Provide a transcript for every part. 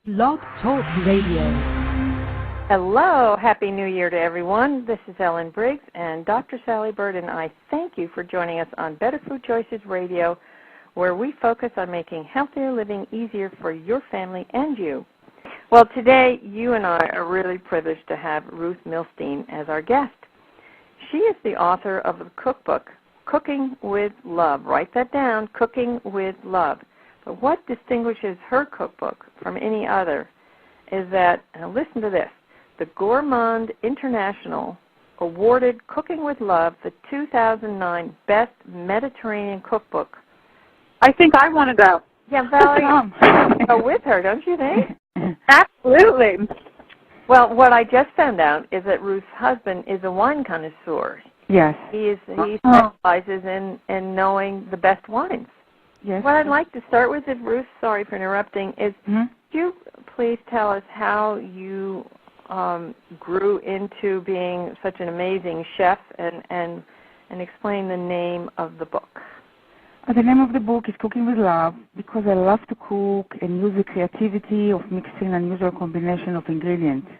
Blog Talk Radio. Hello, Happy New Year to everyone. This is Ellen Briggs, and Dr. Sally Bird and I thank you for joining us on Better Food Choices Radio, where we focus on making healthier living easier for your family and you. Well, today you and I are really privileged to have Ruth Milstein as our guest. She is the author of the cookbook, Cooking with Love. Write that down, Cooking with Love. But what distinguishes her cookbook from any other is that, now listen to this, the Gourmand International awarded Cooking with Love the 2009 Best Mediterranean Cookbook. I think I want to go. Yeah, Valerie, go with her, don't you think? Absolutely. Well, what I just found out is that Ruth's husband is a wine connoisseur. Yes. He specializes in knowing the best wines. Yes. What I'd like to start with, Ruth, sorry for interrupting, is could you please tell us how you grew into being such an amazing chef and explain the name of the book? The name of the book is Cooking with Love because I love to cook and use the creativity of mixing unusual combination of ingredients.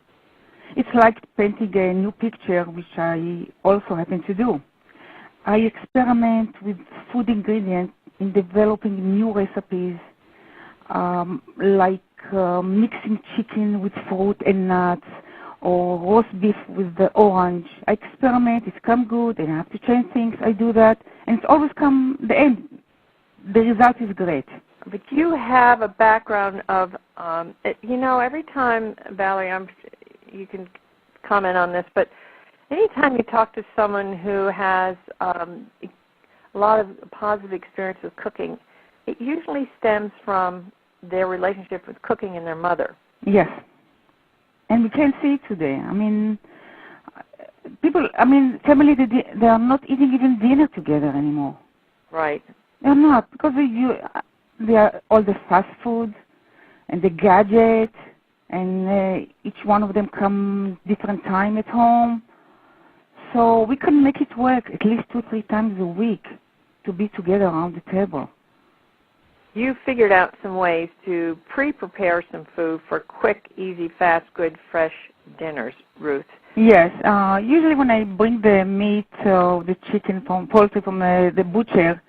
It's like painting a new picture, which I also happen to do. I experiment with food ingredients in developing new recipes, like mixing chicken with fruit and nuts, or roast beef with the orange. I experiment, it comes good, and I have to change things. I do that, and it's always come the end. The result is great. But you have a background of, every time, Valerie, you can comment on this, but anytime you talk to someone who has a lot of positive experience with cooking, it usually stems from their relationship with cooking and their mother. Yes. And we can see it today. Family, they are not eating even dinner together anymore. Right. They're not, because they are all the fast food and the gadgets, and each one of them come different time at home. So we can make it work at least 2-3 times a week to be together around the table. You figured out some ways to pre-prepare some food for quick, easy, fast, good, fresh dinners, Ruth. Yes. Usually when I bring the meat or the chicken from poultry from the butcher,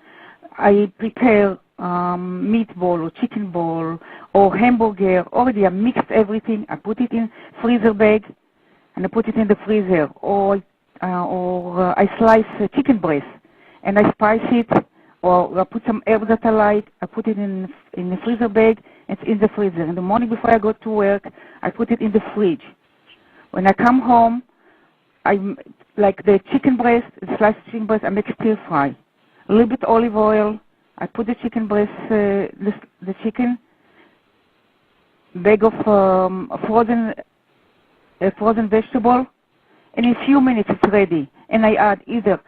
I prepare meatball or chicken ball or hamburger. Already I mixed everything. I put it in freezer bag and I put it in the freezer. Or I slice chicken breast and I spice it, or I put some herbs that I like. I put it in the freezer bag. It's in the freezer. In the morning before I go to work, I put it in the fridge. When I come home, I like the chicken breast, the sliced chicken breast. I make stir fry. A little bit olive oil. I put the chicken breast, the chicken, bag of frozen vegetable. In a few minutes, it's ready. And I add either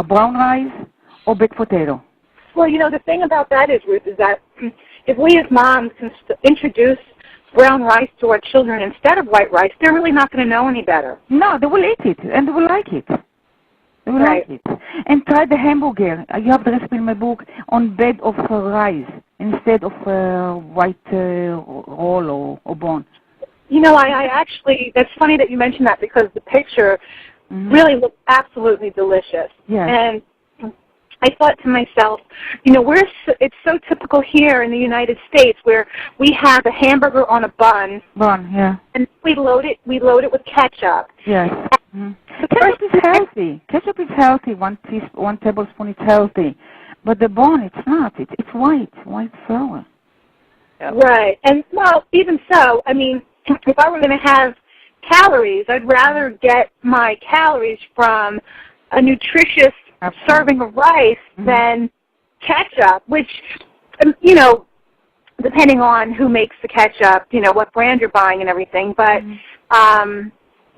brown rice or baked potato. Well, the thing about that is, Ruth, is that if we as moms can introduce brown rice to our children instead of white rice, they're really not going to know any better. No, they will eat it, and they will like it. They will like it. And try the hamburger. You have the recipe in my book on bed of rice instead of white roll or bone. I actually, that's funny that you mentioned that because the picture really looks absolutely delicious. Yes. And I thought to myself, it's so typical here in the United States where we have a hamburger on a bun. Bun, yeah. And we load it with ketchup. Yes. The ketchup is healthy. Ketchup is healthy. 1 tablespoon is healthy. But the bun, it's not. It's white flour. Yep. Right. And, well, even so, if I were going to have calories, I'd rather get my calories from a nutritious serving of rice than ketchup, which, depending on who makes the ketchup, what brand you're buying and everything. But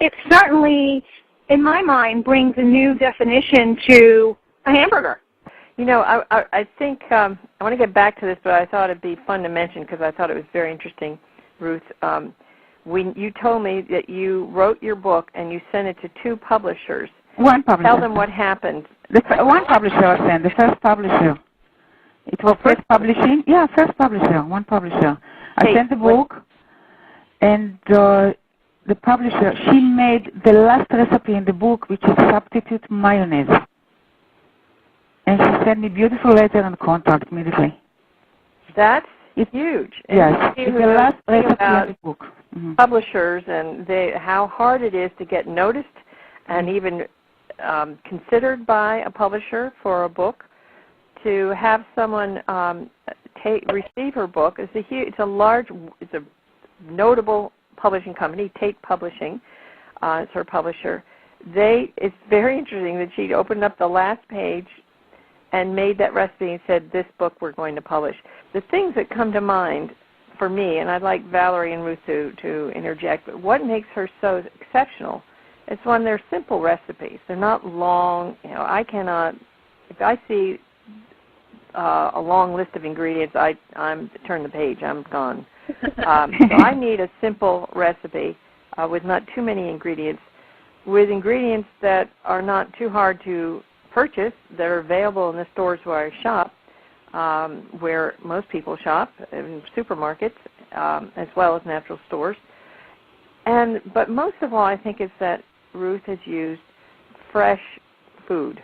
it certainly, in my mind, brings a new definition to a hamburger. I think I want to get back to this, but I thought it'd be fun to mention because I thought it was very interesting, Ruth. When you told me that you wrote your book and you sent it to 2 publishers. One publisher. Tell them what happened. One publisher I sent, the first publisher. It was first publishing. Yeah, first publisher, one publisher. I sent the book. And the publisher, she made the last recipe in the book, which is substitute mayonnaise. And she sent me beautiful letter and contract immediately. That's huge. Yes, it's the last recipe in the book. Publishers and how hard it is to get noticed and even considered by a publisher for a book. To have someone receive her book, it's a notable publishing company, Tate Publishing. It's her publisher. It's very interesting that she opened up the last page and made that recipe and said, this book we're going to publish. The things that come to mind for me, and I'd like Valerie and Ruth to interject, but what makes her so exceptional is when they're simple recipes. They're not long. I cannot, if I see a long list of ingredients, I'm turn the page, I'm gone. So I need a simple recipe with not too many ingredients, with ingredients that are not too hard to purchase, that are available in the stores where I shop, where most people shop, in supermarkets, as well as natural stores. But most of all, I think it's that Ruth has used fresh food.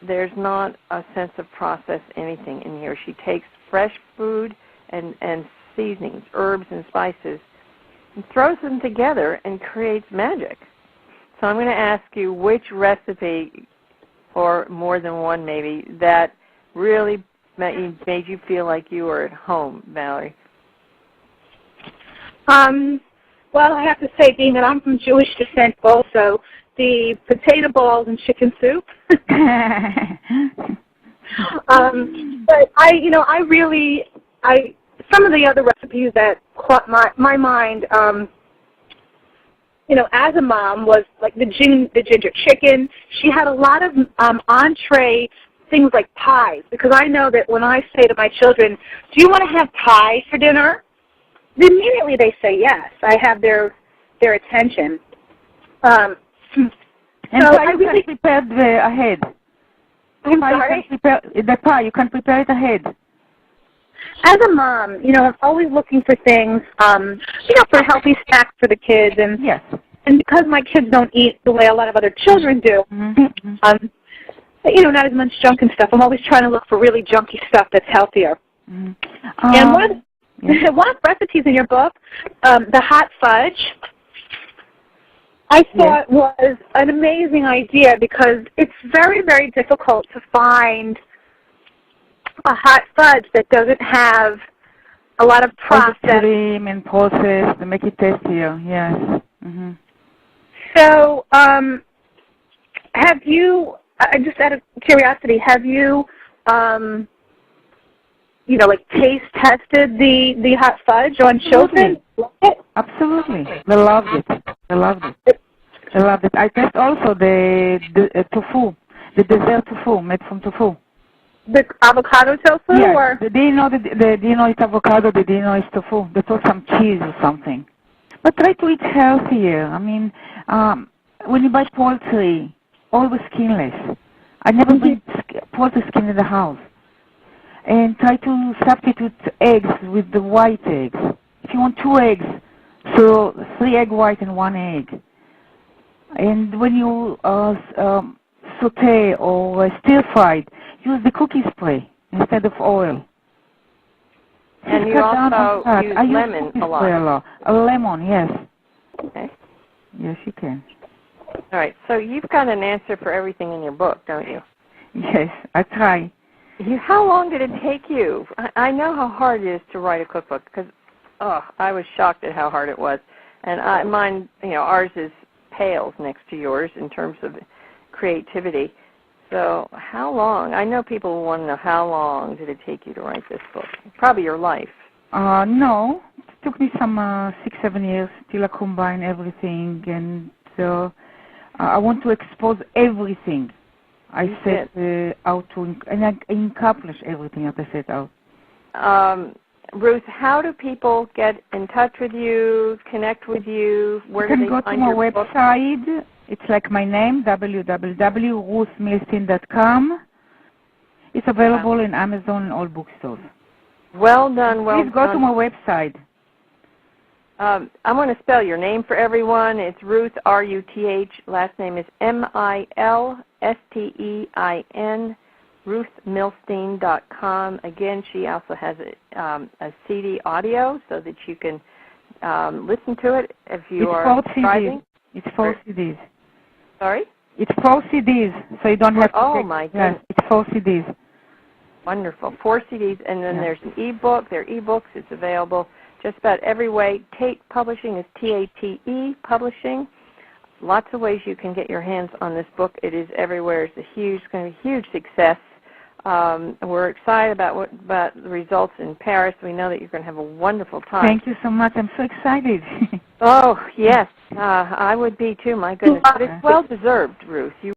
There's not a sense of processed anything in here. She takes fresh food and seasonings, herbs and spices, and throws them together and creates magic. So I'm going to ask you which recipe, or more than one maybe, that really made you feel like you were at home, Valerie. Well, I have to say, being that I'm from Jewish descent also, the potato balls and chicken soup. But some of the other recipes that caught my mind, as a mom, was like the ginger chicken. She had a lot of entree things like pies, because I know that when I say to my children, do you want to have pie for dinner? Immediately they say yes. I have their attention. And so I really prepared ahead. I'm sorry? The pie, you can prepare it ahead. As a mom, I'm always looking for things, for healthy snacks for the kids. And, yes. And because my kids don't eat the way a lot of other children do, not as much junk and stuff, I'm always trying to look for really junky stuff that's healthier. And one of the recipes in your book, the hot fudge, I thought was an amazing idea, because it's very, very difficult to find a hot fudge that doesn't have a lot of process. Cream and process to make it tastier, yes. So, have you, just out of curiosity, have you, taste tested the hot fudge on children? Absolutely. They loved it. I test also the tofu, the dessert tofu made from tofu. The avocado tofu? Yes. Or? They didn't know it's avocado, they didn't know it's tofu. They thought some cheese or something. But try to eat healthier. I mean, when you buy poultry, always skinless. I never bring poultry skin in the house. And try to substitute eggs with the white eggs. If you want 2 eggs, so 3 egg white and 1 egg. And when you saute or stir fried, use the cookie spray instead of oil. And you also use lemon a lot. A lemon, yes. Okay. Yes, you can. All right. So you've got an answer for everything in your book, don't you? Yes, I try. How long did it take you? I know how hard it is to write a cookbook, because I was shocked at how hard it was. And mine, ours pales next to yours in terms of creativity. So how long? I know people want to know, how long did it take you to write this book? Probably your life. No. It took me some 6-7 years till I combine everything. And I want to expose everything. I set out to, and I accomplish everything that I set out. Ruth, how do people get in touch with you, connect with you? Where do they find your book? You can go to my website. It's like my name, www.ruthmilstein.com. It's available in Amazon and all bookstores. Well done, well done. Please go to my website. I want to spell your name for everyone. It's Ruth, R-U-T-H. Last name is M-I-L-S-T-E-I-N, ruthmilstein.com. Again, she also has a CD audio so that you can listen to it if you are driving. It's 4 CDs. Sorry? It's 4 CDs, so you don't have to Oh, my goodness. It's 4 CDs. Wonderful. 4 CDs, and then there's an e-book. There are e-books. It's available just about every way. Tate Publishing is T-A-T-E Publishing. Lots of ways you can get your hands on this book. It is everywhere. It's going to be a huge success. We're excited about the results in Paris. We know that you're going to have a wonderful time. Thank you so much. I'm so excited. Oh, yes. I would be too, my goodness. But it's well-deserved, Ruth. You